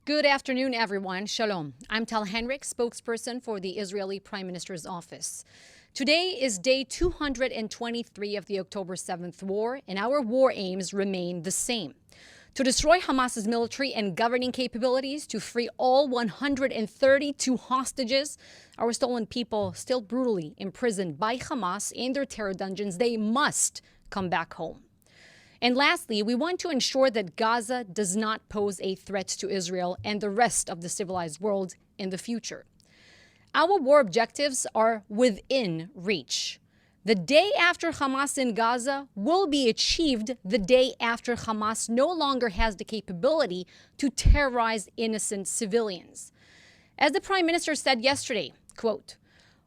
Good afternoon, everyone. Shalom. I'm Tal Heinrich, spokesperson for the Israeli Prime Minister's office. Today is day 223 of the October 7th war, and our war aims remain the same. To destroy Hamas's military and governing capabilities, to free all 132 hostages, our stolen people still brutally imprisoned by Hamas in their terror dungeons, they must come back home. And lastly, we want to ensure that Gaza does not pose a threat to Israel and the rest of the civilized world in the future. Our war objectives are within reach. The day after Hamas in Gaza will be achieved the day after Hamas no longer has the capability to terrorize innocent civilians. As the Prime Minister said yesterday, quote,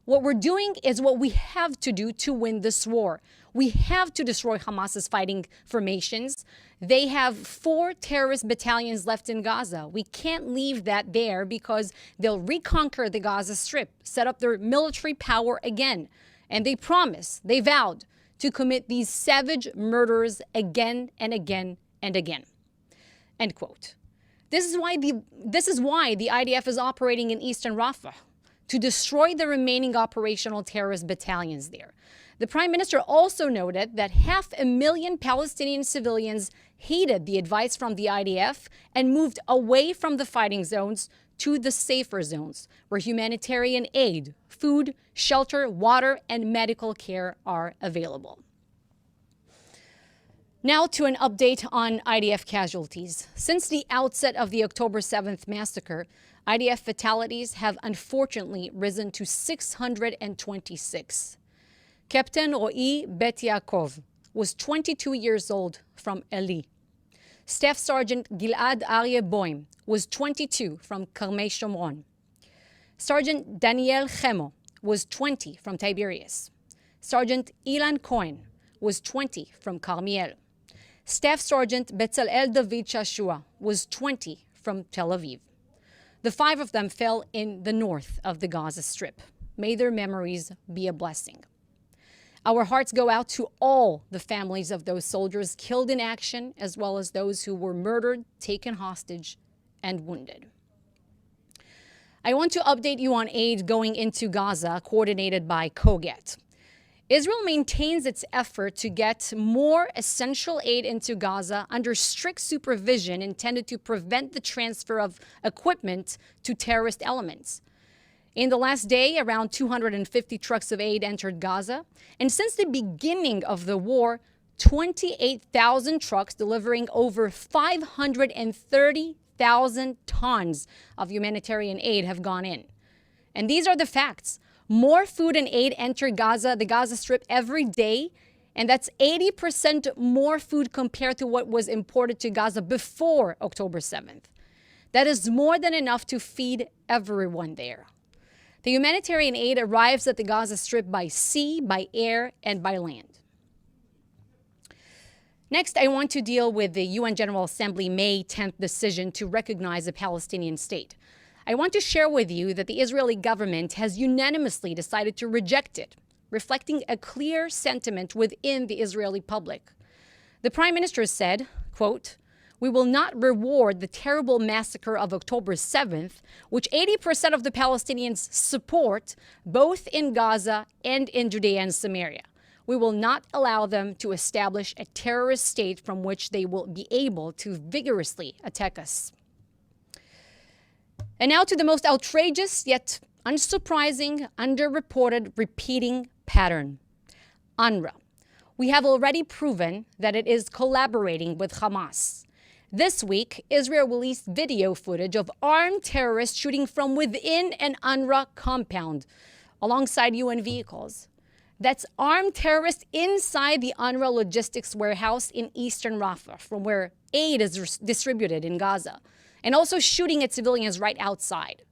"What we're doing is what we have to do to win this war. We have to destroy Hamas's fighting formations. They have 4 terrorist battalions left in Gaza. We can't leave that there because they'll reconquer the Gaza Strip, set up their military power again. And they promised, they vowed to commit these savage murders again and again and again." End quote. This is why the IDF is operating in eastern Rafah, to destroy the remaining operational terrorist battalions there. The Prime Minister also noted that 500,000 Palestinian civilians heeded the advice from the IDF and moved away from the fighting zones to the safer zones, where humanitarian aid, food, shelter, water, and medical care are available. Now to an update on IDF casualties. Since the outset of the October 7th massacre, IDF fatalities have unfortunately risen to 626. Captain Ro'i Bet Yaakov was 22 years old from Eli. Staff Sergeant Gilad Aryeh Boim was 22 from Karmei Shomron. Sergeant Daniel Chemo was 20 from Tiberias. Sergeant Ilan Cohen was 20 from Carmiel. Staff Sergeant Betzalel David Shashua was 20 from Tel Aviv. The 5 of them fell in the north of the Gaza Strip. May their memories be a blessing. Our hearts go out to all the families of those soldiers killed in action, as well as those who were murdered, taken hostage, and wounded. I want to update you on aid going into Gaza, coordinated by COGET. Israel maintains its effort to get more essential aid into Gaza under strict supervision intended to prevent the transfer of equipment to terrorist elements. In the last day, around 250 trucks of aid entered Gaza. And since the beginning of the war, 28,000 trucks delivering over 530,000 tons of humanitarian aid have gone in. And these are the facts. More food and aid enter Gaza, the Gaza Strip, every day. And that's 80% more food compared to what was imported to Gaza before October 7th. That is more than enough to feed everyone there. The humanitarian aid arrives at the Gaza Strip by sea, by air, and by land. Next, I want to deal with the UN General Assembly May 10th decision to recognize a Palestinian state. I want to share with you that the Israeli government has unanimously decided to reject it, reflecting a clear sentiment within the Israeli public. The Prime Minister said, quote, "We will not reward the terrible massacre of October 7th, which 80% of the Palestinians support, both in Gaza and in Judea and Samaria. We will not allow them to establish a terrorist state from which they will be able to vigorously attack us." And now to the most outrageous yet unsurprising, underreported, repeating pattern. UNRWA. We have already proven that it is collaborating with Hamas. This week, Israel released video footage of armed terrorists shooting from within an UNRWA compound alongside UN vehicles. That's armed terrorists inside the UNRWA logistics warehouse in eastern Rafah, from where aid is distributed in Gaza, and also shooting at civilians right outside.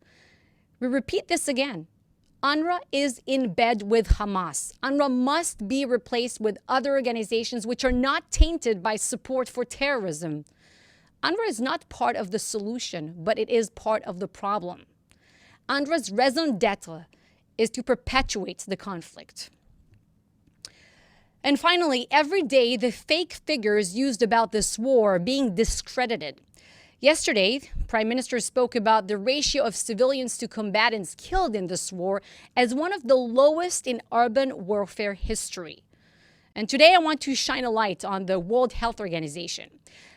We repeat this again. UNRWA is in bed with Hamas. UNRWA must be replaced with other organizations which are not tainted by support for terrorism. UNRWA is not part of the solution, but it is part of the problem. UNRWA's raison d'etre is to perpetuate the conflict. And finally, every day, the fake figures used about this war are being discredited. Yesterday, Prime Minister spoke about the ratio of civilians to combatants killed in this war as one of the lowest in urban warfare history. And today I want to shine a light on the World Health Organization.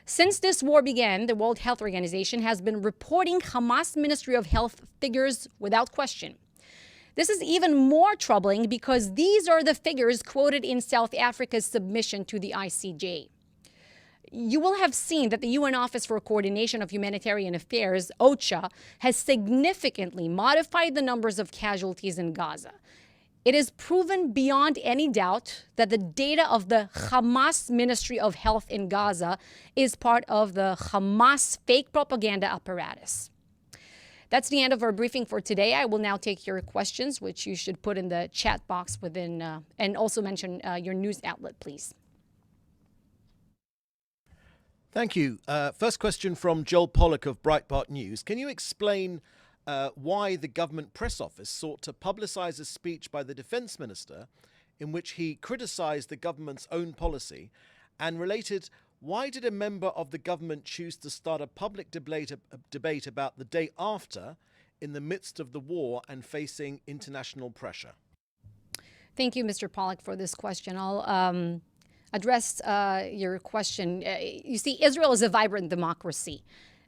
Since this war began, the World Health Organization has been reporting Hamas Ministry of Health figures without question. This is even more troubling because these are the figures quoted in South Africa's submission to the ICJ. You will have seen that the UN Office for Coordination of Humanitarian Affairs, OCHA, has significantly modified the numbers of casualties in Gaza. It is proven beyond any doubt that the data of the Hamas Ministry of Health in Gaza is part of the Hamas fake propaganda apparatus. That's the end of our briefing for today. I will now take your questions, which you should put in the chat box within, and also mention your news outlet, please. Thank you. First question from Joel Pollack of Breitbart News. Can you explain why the government press office sought to publicize a speech by the defense minister in which he criticized the government's own policy? And related, why did a member of the government choose to start a public debate about the day after in the midst of the war and facing international pressure? Thank you, Mr. Pollack, for this question. I'll address your question. You see, Israel is a vibrant democracy.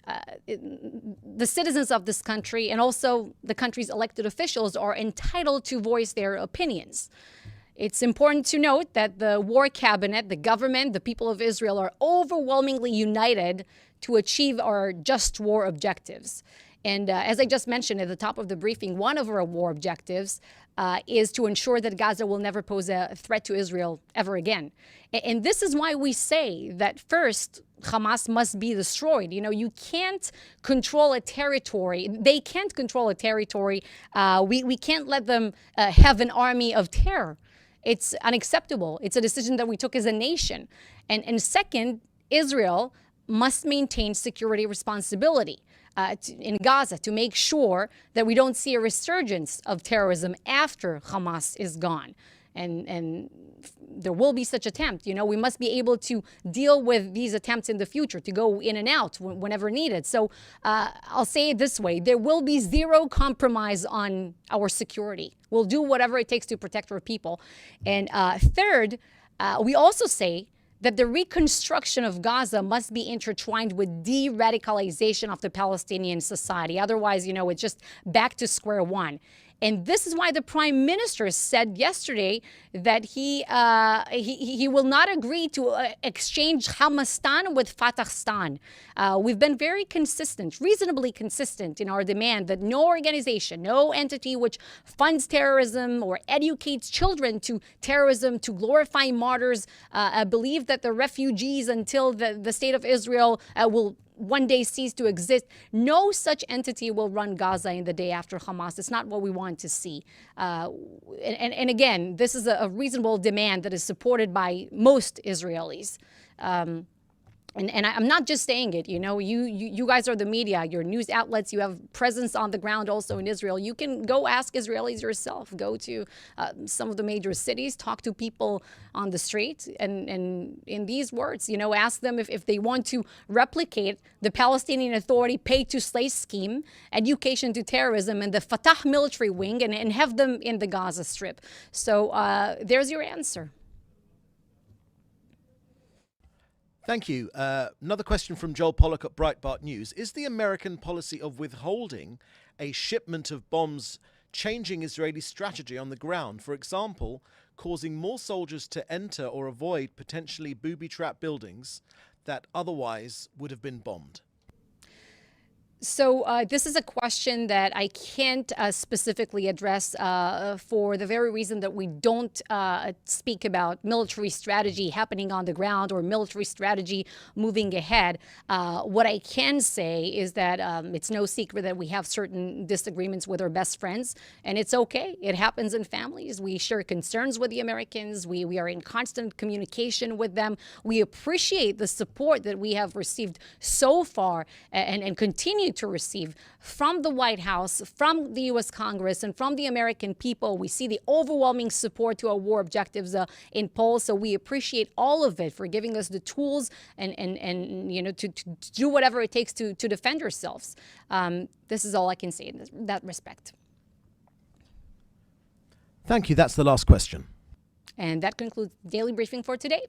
The citizens of this country and also the country's elected officials are entitled to voice their opinions. It's important to note that the war cabinet, the government, the people of Israel are overwhelmingly united to achieve our just war objectives. And as I just mentioned at the top of the briefing, one of our war objectives is to ensure that Gaza will never pose a threat to Israel ever again. And this is why we say that first, Hamas must be destroyed. You know, you can't control a territory. They can't control a territory. We can't let them have an army of terror. It's unacceptable. It's a decision that we took as a nation. And second, Israel must maintain security responsibility in Gaza to make sure that we don't see a resurgence of terrorism after Hamas is gone. And there will be such attempt. You know, we must be able to deal with these attempts in the future, to go in and out whenever needed. So I'll say it this way. There will be zero compromise on our security. We'll do whatever it takes to protect our people. And third, we also say that the reconstruction of Gaza must be intertwined with de-radicalization of the Palestinian society. Otherwise, you know, it's just back to square one. And this is why the Prime Minister said yesterday that he will not agree to exchange Hamastan with Fatahstan. We've been very consistent, reasonably consistent in our demand that no organization, no entity which funds terrorism or educates children to terrorism, to glorify martyrs, believe that the refugees until the state of Israel will one day cease to exist. No such entity will run Gaza in the day after Hamas. It's not what we want to see. And again, this is a reasonable demand that is supported by most Israelis. And I'm not just saying it, you know, you guys are the media, your news outlets, you have presence on the ground also in Israel. You can go ask Israelis yourself, go to some of the major cities, talk to people on the street, and in these words, you know, ask them if they want to replicate the Palestinian Authority pay-to-slay scheme, education to terrorism, and the Fatah military wing, and have them in the Gaza Strip. So there's your answer. Thank you. Another question from Joel Pollack at Breitbart News. Is the American policy of withholding a shipment of bombs changing Israeli strategy on the ground? For example, causing more soldiers to enter or avoid potentially booby-trapped buildings that otherwise would have been bombed? So this is a question that I can't specifically address for the very reason that we don't speak about military strategy happening on the ground or military strategy moving ahead. What I can say is that it's no secret that we have certain disagreements with our best friends, and it's okay. It happens in families. We share concerns with the Americans. We are in constant communication with them. We appreciate the support that we have received so far and continue continue to receive from the White House, from the U.S. Congress, and from the American people. We see the overwhelming support to our war objectives in polls. So we appreciate all of it for giving us the tools and to do whatever it takes to defend ourselves. This is all I can say in that respect. Thank you. That's the last question. And that concludes the Daily Briefing for today.